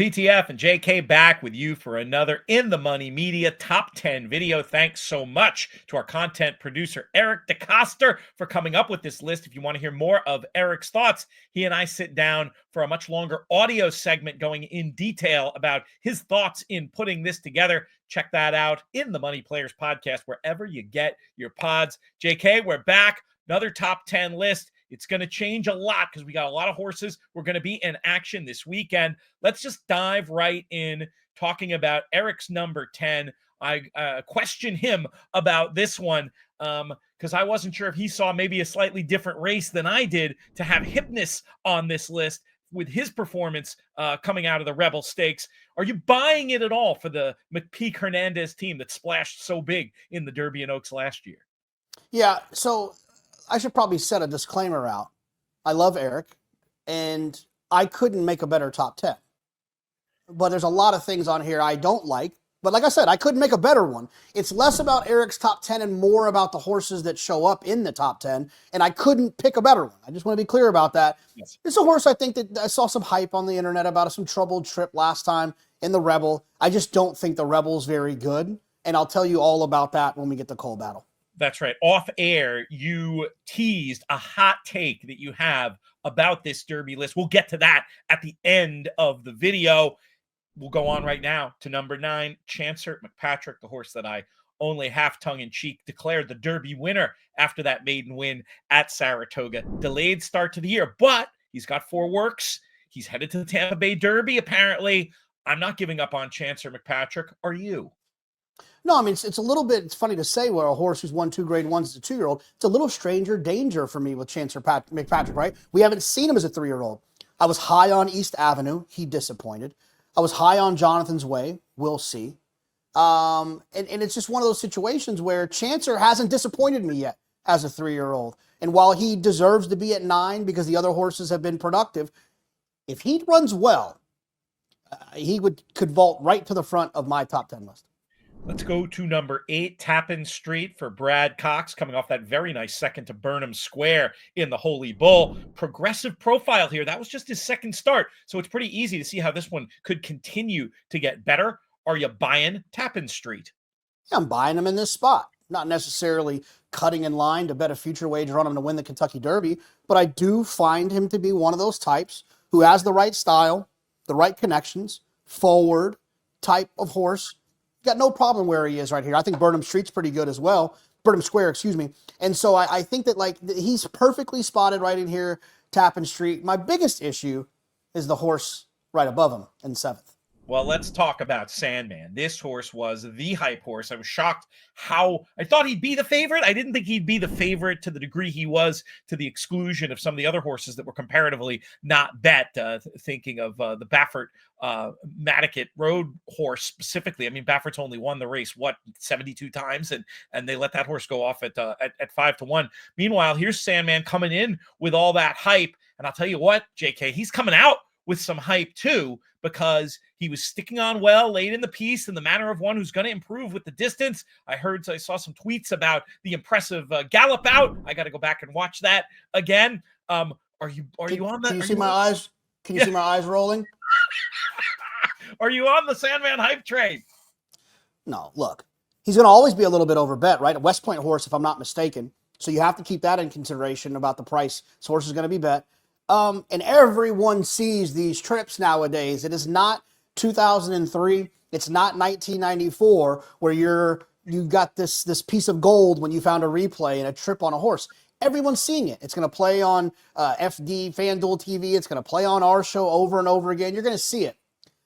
PTF and JK back with you for another In the Money Media Top 10 video. Thanks so much to our content producer, Eric DeCoster, for coming up with this list. If you want to hear more of Eric's thoughts, he and I sit down for a much longer audio segment going in detail about his thoughts in putting this together. Check that out in the Money Players podcast, wherever you get your pods. JK, we're back. Another top 10 list. It's going to change a lot because we got a lot of horses. We're going to be in action this weekend. Let's just dive right in talking about Eric's number 10. I questioned him about this one because I wasn't sure if he saw maybe a slightly different race than I did to have Hypnus on this list with his performance coming out of the Rebel Stakes. Are you buying it at all for the McPeak Hernandez team that splashed so big in the Derby and Oaks last year? Yeah, so I should probably set a disclaimer out. I love Eric, and I couldn't make a better top 10. But there's a lot of things on here I don't like. But like I said, I couldn't make a better one. It's less about Eric's top 10 and more about the horses that show up in the top 10. And I couldn't pick a better one. I just want to be clear about that. Yes. It's a horse I think that I saw some hype on the internet about some troubled trip last time in the Rebel. I just don't think the Rebel's very good. And I'll tell you all about that when we get to Coal Battle. That's right. Off air, you teased a hot take that you have about this Derby list. We'll get to that at the end of the video. We'll go on right now to number 9, Chancer McPatrick, the horse that I only half tongue-in-cheek declared the Derby winner after that maiden win at Saratoga. Delayed start to the year, but he's got 4 works. He's headed to the Tampa Bay Derby, apparently. I'm not giving up on Chancer McPatrick. Are you? No, I mean, it's a little bit, it's funny to say where a horse who's won 2 grade ones is a 2-year-old. It's a little stranger danger for me with Chancer McPatrick, right? We haven't seen him as a 3-year-old. I was high on East Avenue. He disappointed. I was high on Jonathan's Way. We'll see. And it's just one of those situations where Chancer hasn't disappointed me yet as a 3-year-old. And while he deserves to be at 9 because the other horses have been productive, if he runs well, he could vault right to the front of my top 10 list. Let's go to number 8, Tappan Street for Brad Cox, coming off that very nice second to Burnham Square in the Holy Bull. Progressive profile here. That was just his second start, so it's pretty easy to see how this one could continue to get better. Are you buying Tappan Street? Yeah, I'm buying him in this spot. Not necessarily cutting in line to bet a future wager on him to win the Kentucky Derby, but I do find him to be one of those types who has the right style, the right connections, forward type of horse. Got no problem where he is right here. I think Burnham Street's pretty good as well. Burnham Square, excuse me. And so I think that he's perfectly spotted right in here, Tappan Street. My biggest issue is the horse right above him in 7th. Well, let's talk about Sandman. This horse was the hype horse. I was shocked how I thought he'd be the favorite. I didn't think he'd be the favorite to the degree he was, to the exclusion of some of the other horses that were comparatively not bet. Thinking of the Baffert Madaket Road horse specifically. I mean, Baffert's only won the race, 72 times, and they let that horse go off at 5-1. Meanwhile, here's Sandman coming in with all that hype. And I'll tell you what, JK, he's coming out with some hype too, because he was sticking on well late in the piece in the manner of one who's going to improve with the distance. I saw some tweets about the impressive gallop out. I got to go back and watch that again. Are you on that? Can you see my eyes? Can you see my eyes rolling? Are you on the Sandman hype train? No, look, he's going to always be a little bit over bet, right? A West Point horse, if I'm not mistaken. So you have to keep that in consideration about the price. This horse is going to be bet. And everyone sees these trips nowadays. It is not 2003. It's not 1994 where you got this piece of gold when you found a replay and a trip on a horse. Everyone's seeing it. It's going to play on FD, FanDuel TV. It's going to play on our show over and over again. You're going to see it.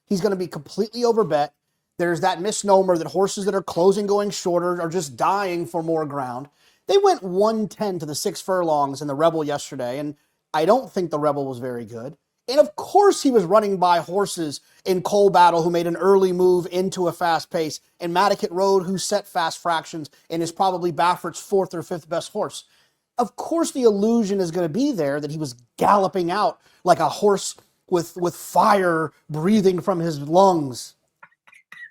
He's going to be completely overbet. There's that misnomer that horses that are closing going shorter are just dying for more ground. They went 110 to the 6 furlongs in the Rebel yesterday, and I don't think the Rebel was very good. And of course he was running by horses in Coal Battle who made an early move into a fast pace, and Madaket Road who set fast fractions and is probably Baffert's 4th or 5th best horse. Of course the illusion is going to be there that he was galloping out like a horse with fire breathing from his lungs.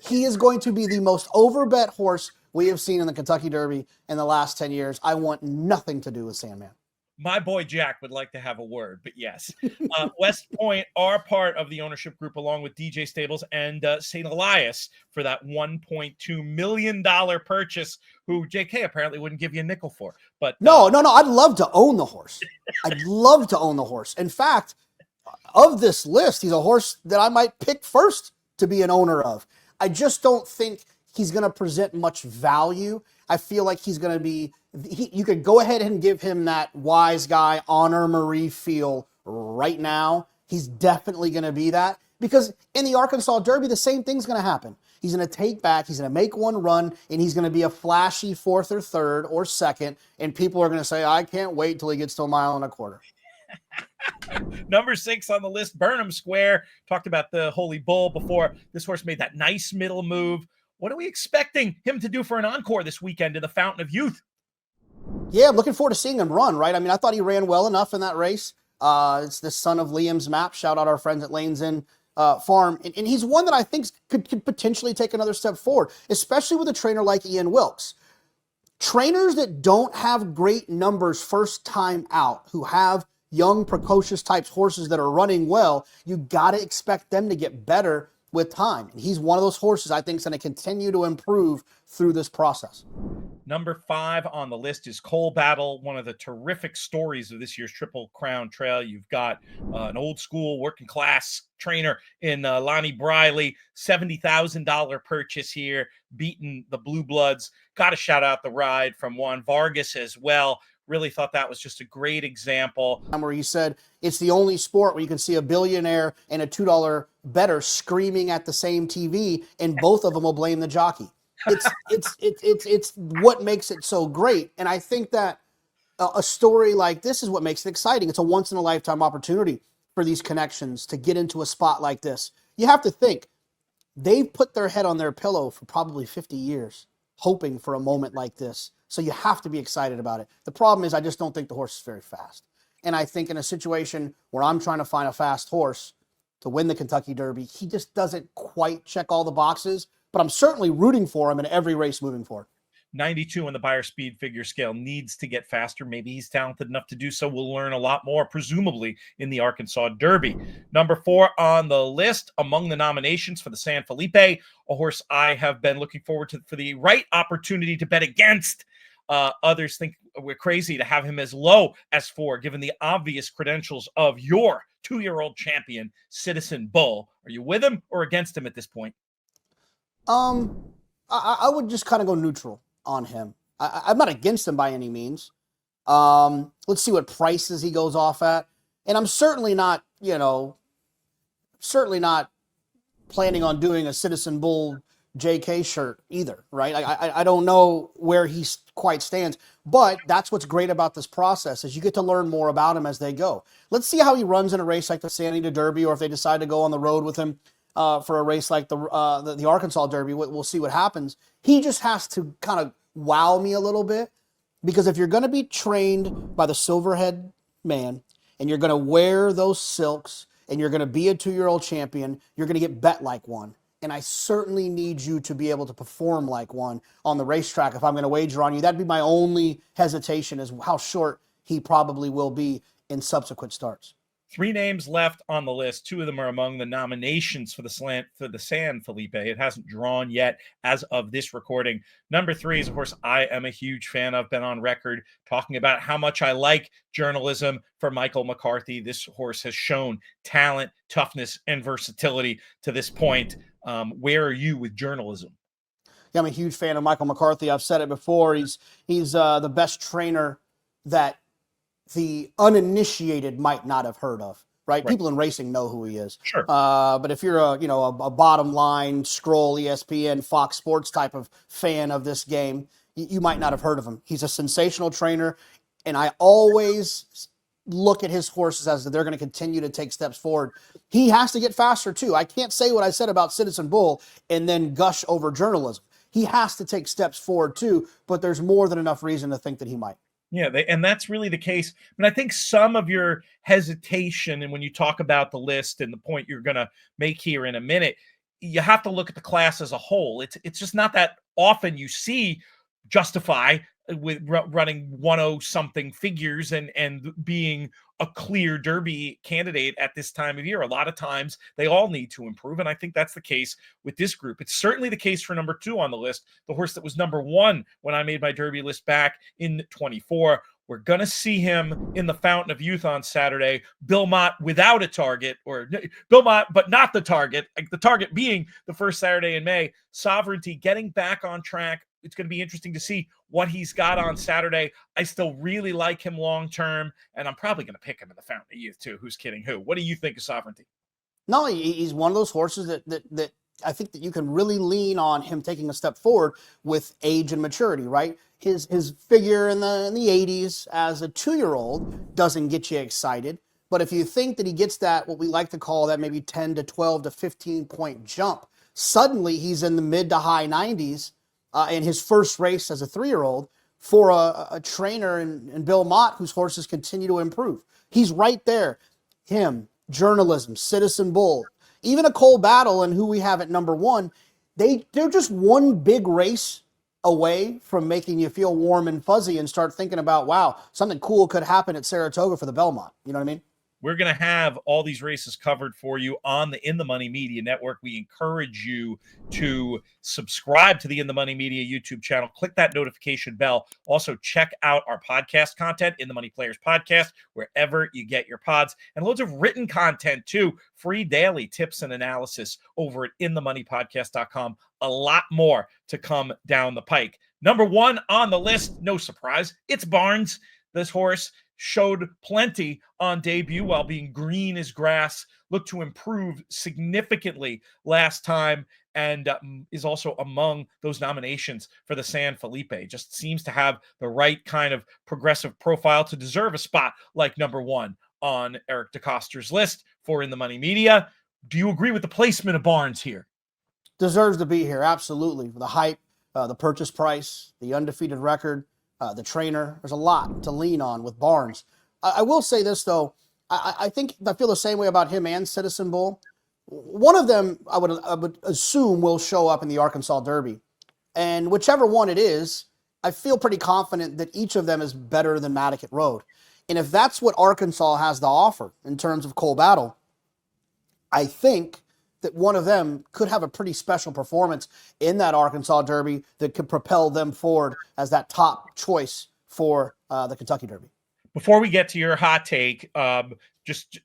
He is going to be the most overbet horse we have seen in the Kentucky Derby in the last 10 years. I want nothing to do with Sandman. My boy Jack would like to have a word, but yes. West Point are part of the ownership group along with DJ Stables and St. Elias for that $1.2 million purchase, who JK apparently wouldn't give you a nickel for. But No. I'd love to own the horse. I'd love to own the horse. In fact, of this list, he's a horse that I might pick first to be an owner of. I just don't think he's going to present much value. I feel like he's going to be, you could go ahead and give him that wise guy, Honor Marie feel right now. He's definitely going to be that, because in the Arkansas Derby, the same thing's going to happen. He's going to take back, he's going to make one run, and he's going to be a flashy fourth or third or second, and people are going to say, I can't wait till he gets to 1.25 miles. Number 6 on the list, Burnham Square. Talked about the Holy Bull before. This horse made that nice middle move. What are we expecting him to do for an encore this weekend in the Fountain of Youth? Yeah, I'm looking forward to seeing him run, right? I mean, I thought he ran well enough in that race. It's the son of Liam's Map. Shout out our friends at Lanes Inn Farm. And he's one that I think could potentially take another step forward, especially with a trainer like Ian Wilkes. Trainers that don't have great numbers first time out, who have young, precocious types horses that are running well, you got to expect them to get better with time. And he's one of those horses I think is going to continue to improve through this process. Number 5 on the list is Coal Battle, one of the terrific stories of this year's Triple Crown Trail. You've got an old school working class trainer in Lonnie Briley, $70,000 purchase here, beating the Blue Bloods. Got to shout out the ride from Juan Vargas as well. Really thought that was just a great example. Where he said it's the only sport where you can see a billionaire and a $2 bettor screaming at the same TV, and both of them will blame the jockey. It's what makes it so great. And I think that a story like this is what makes it exciting. It's a once in a lifetime opportunity for these connections to get into a spot like this. You have to think they've put their head on their pillow for probably 50 years, hoping for a moment like this. So you have to be excited about it. The problem is I just don't think the horse is very fast. And I think in a situation where I'm trying to find a fast horse to win the Kentucky Derby, he just doesn't quite check all the boxes. But I'm certainly rooting for him in every race moving forward. 92 on the Beyer Speed figure scale, needs to get faster. Maybe he's talented enough to do so. We'll learn a lot more, presumably, in the Arkansas Derby. Number 4 on the list, among the nominations for the San Felipe, a horse I have been looking forward to for the right opportunity to bet against. Others think we're crazy to have him as low as 4, given the obvious credentials of your 2-year-old champion, Citizen Bull. Are you with him or against him at this point? I would just kind of go neutral on him. I'm not against him by any means. Let's see what prices he goes off at. And I'm certainly not, planning on doing a Citizen Bull JK shirt either, right? I don't know where he quite stands, but that's what's great about this process is you get to learn more about him as they go. Let's see how he runs in a race like the San Antonio Derby, or if they decide to go on the road with him for a race like the Arkansas Derby. We'll see what happens. He just has to kind of wow me a little bit, because if you're going to be trained by the Silverhead man and you're going to wear those silks and you're going to be a 2-year-old champion, you're going to get bet like one. And I certainly need you to be able to perform like one on the racetrack if I'm going to wager on you. That'd be my only hesitation, is how short he probably will be in subsequent starts. 3 names left on the list. 2 of them are among the nominations for the San Felipe. It hasn't drawn yet as of this recording. Number 3 is a horse I am a huge fan of. Been on record talking about how much I like journalism for Michael McCarthy. This horse has shown talent, toughness, and versatility to this point. Where are you with journalism? Yeah, I'm a huge fan of Michael McCarthy. I've said it before. He's the best trainer that the uninitiated might not have heard of, right? People in racing know who he is. Sure. But if you're a bottom line, scroll, ESPN, Fox Sports type of fan of this game, you might not have heard of him. He's a sensational trainer, and I always look at his horses as they're going to continue to take steps forward. He has to get faster too. I can't say what I said about Citizen Bull and then gush over journalism. He has to take steps forward too, but there's more than enough reason to think that he might. Yeah, and that's really the case. I think some of your hesitation, and when you talk about the list and the point you're going to make here in a minute, you have to look at the class as a whole. It's just not that often you see Justify with running 10 something figures and being a clear Derby candidate at this time of year. A lot of times they all need to improve, and I think that's the case with this group. It's certainly the case for number 2 on the list, the horse that was number 1 when I made my Derby list back in 24. We're going to see him in the Fountain of Youth on Saturday. Bill Mott without a target, or Bill Mott, but not the target. The target being the first Saturday in May. Sovereignty getting back on track. It's going to be interesting to see what he's got on Saturday. I still really like him long term, and I'm probably going to pick him in the Fountain of Youth too. Who's kidding who? What do you think of Sovereignty? No, he's one of those horses that I think that you can really lean on him taking a step forward with age and maturity, right? His figure in the 80s as a 2-year-old doesn't get you excited. But if you think that he gets that, what we like to call that maybe 10 to 12 to 15 point jump, suddenly he's in the mid to high 90s in his first race as a 3-year-old for a trainer in Bill Mott, whose horses continue to improve. He's right there. Him, Journalism, Citizen Bull, even a Cole Battle and who we have at number 1, they're just one big race away from making you feel warm and fuzzy and start thinking about, wow, something cool could happen at Saratoga for the Belmont. You know what I mean? We're going to have all these races covered for you on the In the Money Media Network. We encourage you to subscribe to the In the Money Media YouTube channel. Click that notification bell. Also, check out our podcast content, In the Money Players Podcast, wherever you get your pods, and loads of written content too. Free daily tips and analysis over at inthemoneypodcast.com. A lot more to come down the pike. Number 1 on the list, no surprise, it's Barnes. This horse showed plenty on debut while being green as grass, looked to improve significantly last time, and is also among those nominations for the San Felipe. Just seems to have the right kind of progressive profile to deserve a spot like number 1 on Eric DeCoster's list for In the Money Media. Do you agree with the placement of Barnes here? Deserves to be here, absolutely. The hype, the purchase price, the undefeated record, the trainer. There's a lot to lean on with Barnes. I will say this, though. I think I feel the same way about him and Citizen Bull. One of them, I would assume, will show up in the Arkansas Derby. And whichever one it is, I feel pretty confident that each of them is better than Matticat Road. And if that's what Arkansas has to offer in terms of Cole Battle, I think that one of them could have a pretty special performance in that Arkansas Derby that could propel them forward as that top choice for the Kentucky Derby. Before we get to your hot take, just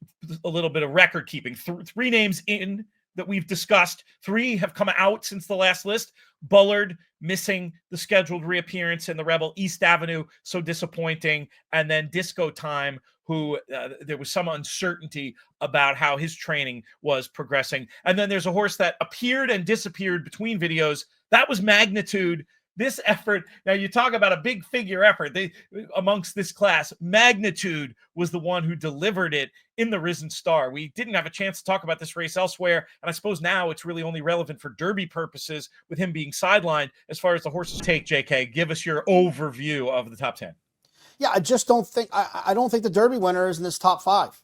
a little bit of record keeping. 3 names in that we've discussed. 3 have come out since the last list. Bullard missing the scheduled reappearance in the Rebel. East Avenue, so disappointing. And then Disco Time, who there was some uncertainty about how his training was progressing. And then there's a horse that appeared and disappeared between videos. That was Magnitude. This effort, now you talk about a big figure effort amongst this class. Magnitude was the one who delivered it in the Risen Star. We didn't have a chance to talk about this race elsewhere, and I suppose now it's really only relevant for Derby purposes with him being sidelined. As far as the horses take, JK, give us your overview of the top 10. Yeah, I just don't think I don't think the Derby winner is in this top 5.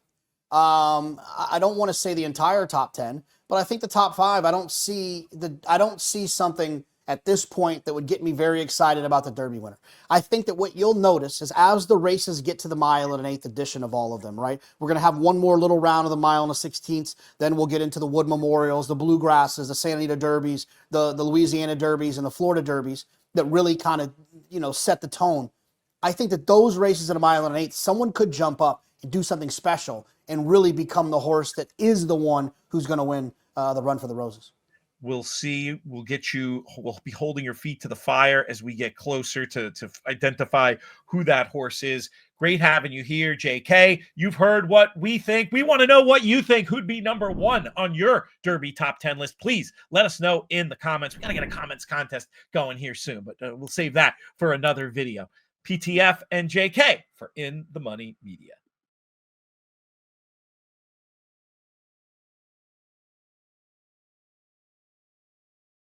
I don't want to say the entire top 10, but I think the top 5. I don't see something at this point that would get me very excited about the Derby winner. I think that what you'll notice is as the races get to the mile in an 8th edition of all of them, right? We're going to have one more little round of the mile in the 16th. Then we'll get into the Wood Memorials, the Bluegrasses, the Santa Anita Derbies, the Louisiana Derbies, and the Florida Derbies that really kind of, set the tone. I think that those races in a mile and an 8th, someone could jump up and do something special and really become the horse that is the one who's going to win the Run for the Roses. We'll see. We'll be holding your feet to the fire as we get closer to identify who that horse is. Great having you here, JK. You've heard what we think. We want to know what you think. Who'd be number 1 on your Derby top 10 list? Please let us know in the comments. We got to get a comments contest going here soon, but we'll save that for another video. PTF and JK for In the Money Media.